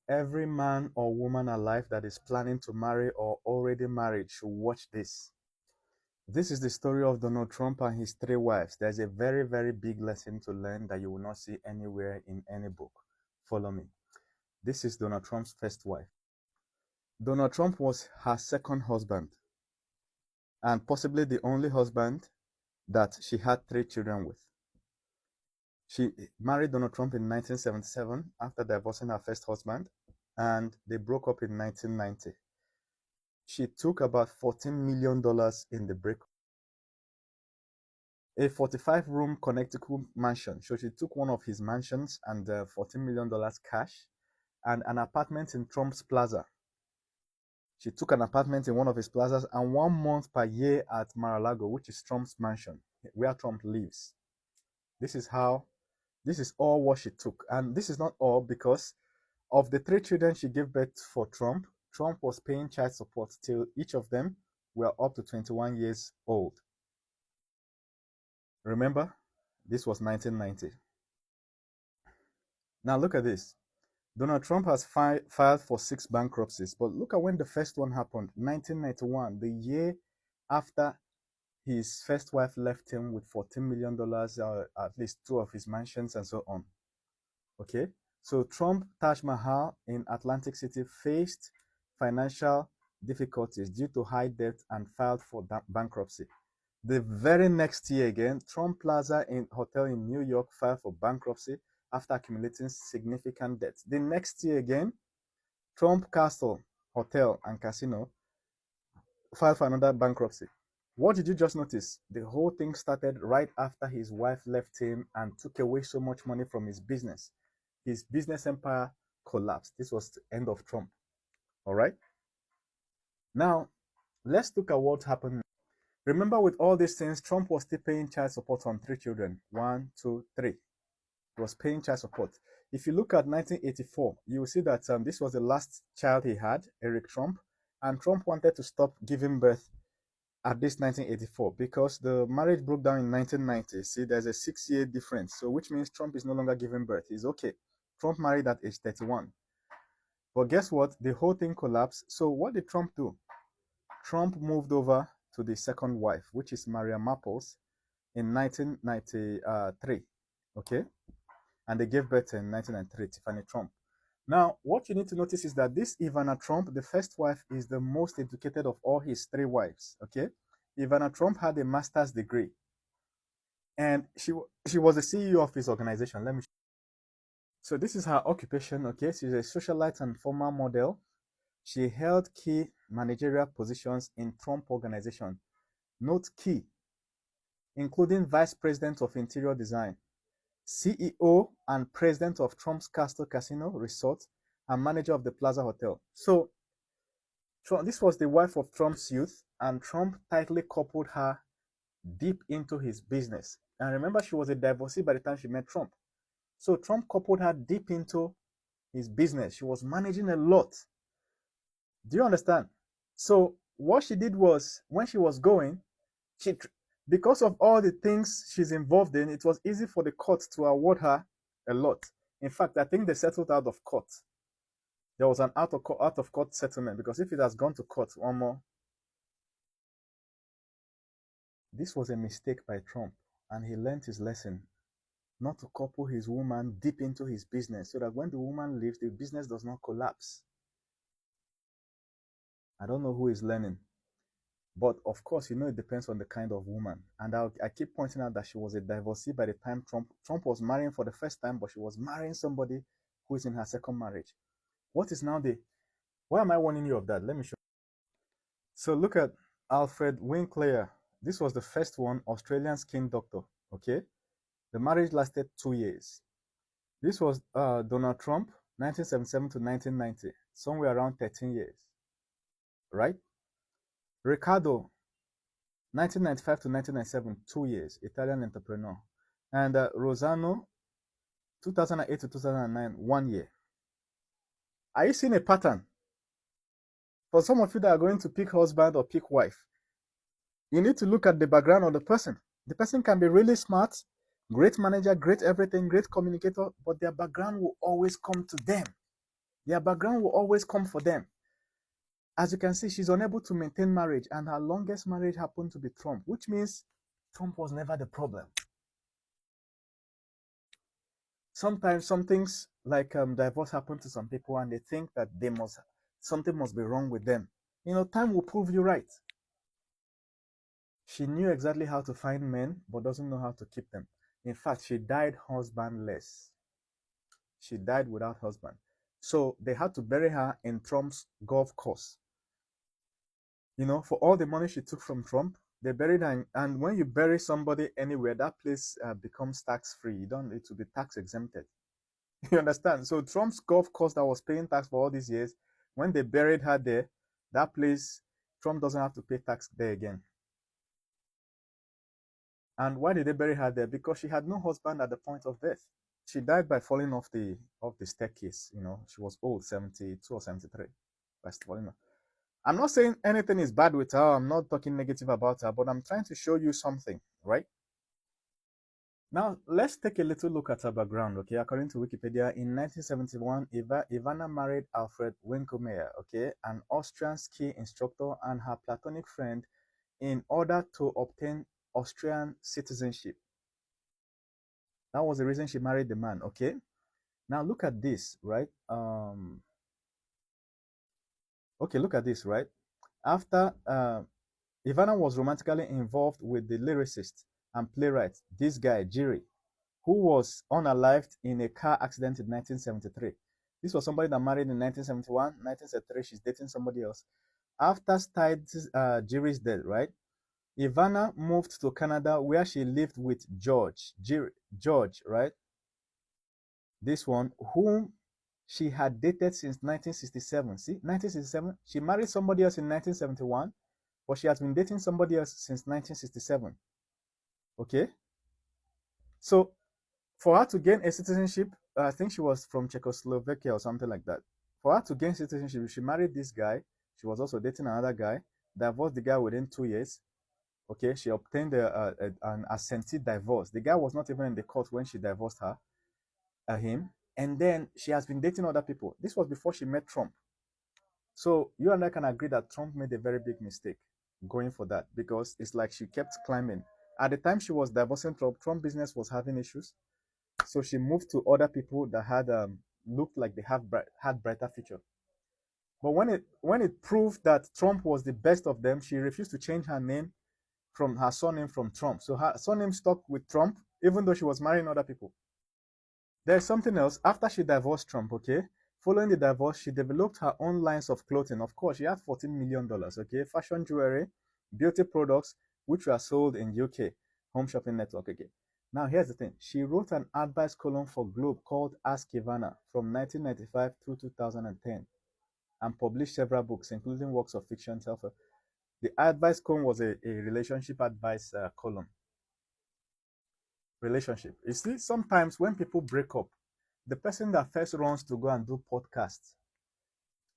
Every man or woman alive that is planning to marry or already married should watch this. This is the story of Donald Trump and his three wives. There's a very, very big lesson to learn that you will not see anywhere in any book. Follow me. This is Donald Trump's first wife. Donald Trump was her second husband and possibly the only husband that she had three children with. She married Donald Trump in 1977 after divorcing her first husband, and they broke up in 1990. She took about $14 million in the breakup. A 45-room Connecticut mansion. So she took one of his mansions and $14 million cash and an apartment in Trump's Plaza. She took an apartment in one of his plazas and 1 month per year at Mar-a-Lago, which is Trump's mansion, where Trump lives. This is all what she took. And this is not all, because of the three children she gave birth for Trump, Trump was paying child support till each of them were up to 21 years old. Remember, this was 1990. Now look at this. Donald Trump has filed for 6 bankruptcies, but look at when the first one happened, 1991, the year after his first wife left him with $14 million, at least 2 of his mansions and so on. Okay, so Trump Taj Mahal in Atlantic City faced financial difficulties due to high debt and filed for bankruptcy. The very next year again, Trump Plaza Hotel in New York filed for bankruptcy after accumulating significant debt. The next year again, Trump Castle Hotel and Casino filed for another bankruptcy. What did you just notice? The whole thing started right after his wife left him and took away so much money from his business. His business empire collapsed. This was the end of Trump. All right? Now, let's look at what happened. Remember, with all these things, Trump was still paying child support on 3 children. 1, 2, 3. He was paying child support. If you look at 1984, you will see that this was the last child he had, Eric Trump, and Trump wanted to stop giving birth at this 1984 because the marriage broke down in 1990. See, there's a 6-year difference, so which means Trump is no longer giving birth. He's okay. Trump married at age 31. But guess what? The whole thing collapsed. So what did Trump do? Trump moved over to the second wife, which is Maria Maples, in 1993. Okay? And they gave birth in 1993, Tiffany Trump. Now, what you need to notice is that this Ivana Trump, the first wife, is the most educated of all his 3 wives. Okay? Ivana Trump had a master's degree. And she was the CEO of his organization. Let me show you. So this is her occupation. Okay? She's a socialite and former model. She held key managerial positions in Trump organization. Note key, including Vice President of Interior Design, CEO and President of Trump's Castle Casino Resort, and manager of the Plaza Hotel. So this was the wife of Trump's youth, and Trump tightly coupled her deep into his business. And remember, she was a divorcee by the time she met Trump. So Trump coupled her deep into his business. She was managing a lot. Do you understand? So what she did was, when she was going, because of all the things she's involved in, it was easy for the court to award her a lot. In fact, I think they settled out of court. There was an out of court settlement, because if it has gone to court, one more. This was a mistake by Trump, and he learned his lesson not to couple his woman deep into his business, so that when the woman leaves, the business does not collapse. I don't know who is learning. But of course, it depends on the kind of woman. And I keep pointing out that she was a divorcee by the time Trump was marrying for the first time, but she was marrying somebody who is in her second marriage. What is now why am I warning you of that? Let me show you. So look at Alfred Winkler. This was the first one, Australian skin doctor. Okay. The marriage lasted 2 years. This was Donald Trump, 1977 to 1990, somewhere around 13 years. Right? Riccardo, 1995 to 1997, 2 years, Italian entrepreneur. And Rosano, 2008 to 2009, 1 year. Are you seeing a pattern? For some of you that are going to pick husband or pick wife, you need to look at the background of the person. The person can be really smart, great manager, great everything, great communicator, but their background will always come to them. Their background will always come for them. As you can see, she's unable to maintain marriage, and her longest marriage happened to be Trump, which means Trump was never the problem. Sometimes some things like divorce happen to some people, and they think that something must be wrong with them. Time will prove you right. She knew exactly how to find men, but doesn't know how to keep them. In fact, she died husbandless. She died without husband. So they had to bury her in Trump's golf course. For all the money she took from Trump, they buried her. And when you bury somebody anywhere, that place becomes tax free. You don't need to be tax exempted. You understand? So Trump's golf course that was paying tax for all these years, when they buried her there, that place, Trump doesn't have to pay tax there again. And why did they bury her there? Because she had no husband at the point of death. She died by falling off the staircase. She was old, 72 or 73, by falling off. I'm not saying anything is bad with her. I'm not talking negative about her, but I'm trying to show you something, right? Now, let's take a little look at her background, okay? According to Wikipedia, in 1971, Ivana married Alfred Winkelmeyer, okay, an Austrian ski instructor and her platonic friend, in order to obtain Austrian citizenship. That was the reason she married the man, okay? Now, look at this, right? Okay, look at this, right? After Ivana was romantically involved with the lyricist and playwright, this guy, Jiri, who was unalived in a car accident in 1973. This was somebody that married in 1971, 1973. She's dating somebody else. After Jiri's death, right? Ivana moved to Canada where she lived with George, right? This one, whom she had dated since 1967. See, 1967, she married somebody else in 1971, but she has been dating somebody else since 1967. Okay? So for her to gain a citizenship, I think she was from Czechoslovakia or something like that. For her to gain citizenship, she married this guy. She was also dating another guy, divorced the guy within 2 years. Okay, she obtained an assentee divorce. The guy was not even in the court when she divorced him. And then she has been dating other people. This was before she met Trump. So you and I can agree that Trump made a very big mistake going for that, because it's like she kept climbing. At the time she was divorcing Trump business was having issues. So she moved to other people that had looked like they had brighter future. But when it proved that Trump was the best of them, she refused to change her name from her surname from Trump. So her surname stuck with Trump, even though she was marrying other people. There's something else. After she divorced Trump, okay, following the divorce, she developed her own lines of clothing. Of course, she had $14 million, okay, fashion jewelry, beauty products, which were sold in UK, Home Shopping Network, okay. Now, here's the thing. She wrote an advice column for Globe called Ask Ivana from 1995 through 2010 and published several books, including works of fiction. The advice column was a relationship advice column. Relationship. You see, sometimes when people break up, the person that first runs to go and do podcasts,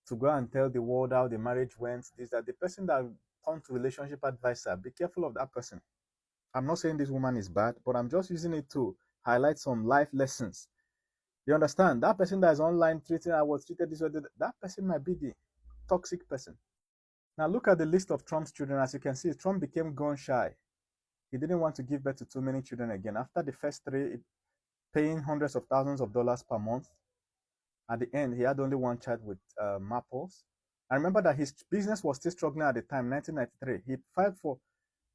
to go and tell the world how the marriage went, is that the person that turned to relationship advisor. Be careful of that person. I'm not saying this woman is bad, but I'm just using it to highlight some life lessons. You understand? That person that is online treating, I was treated this way, that person might be the toxic person. Now look at the list of Trump's children. As you can see, Trump became gun shy. He didn't want to give birth to too many children again. After the first three, paying hundreds of thousands of dollars per month, at the end, he had only one child with Maples. I remember that his business was still struggling at the time, 1993. He filed for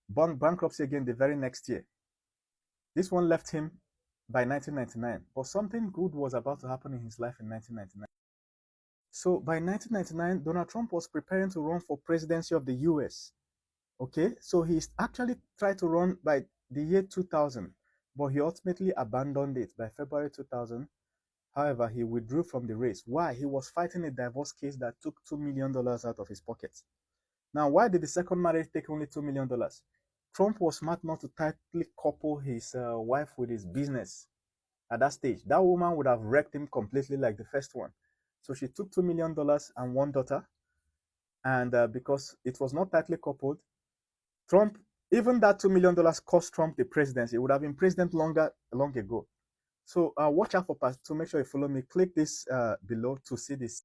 bankruptcy again the very next year. This one left him by 1999, but something good was about to happen in his life in 1999. So by 1999, Donald Trump was preparing to run for presidency of the US. Okay, so he actually tried to run by the year 2000, but he ultimately abandoned it by February 2000. However, he withdrew from the race. Why? He was fighting a divorce case that took $2 million out of his pocket. Now, why did the second marriage take only $2 million? Trump was smart not to tightly couple his wife with his business at that stage. That woman would have wrecked him completely like the first one. So she took $2 million and one daughter. And because it was not tightly coupled, Trump, even that $2 million cost Trump the presidency. He would have been president long ago. So watch out for part 2. Make sure you follow me. Click this below to see this.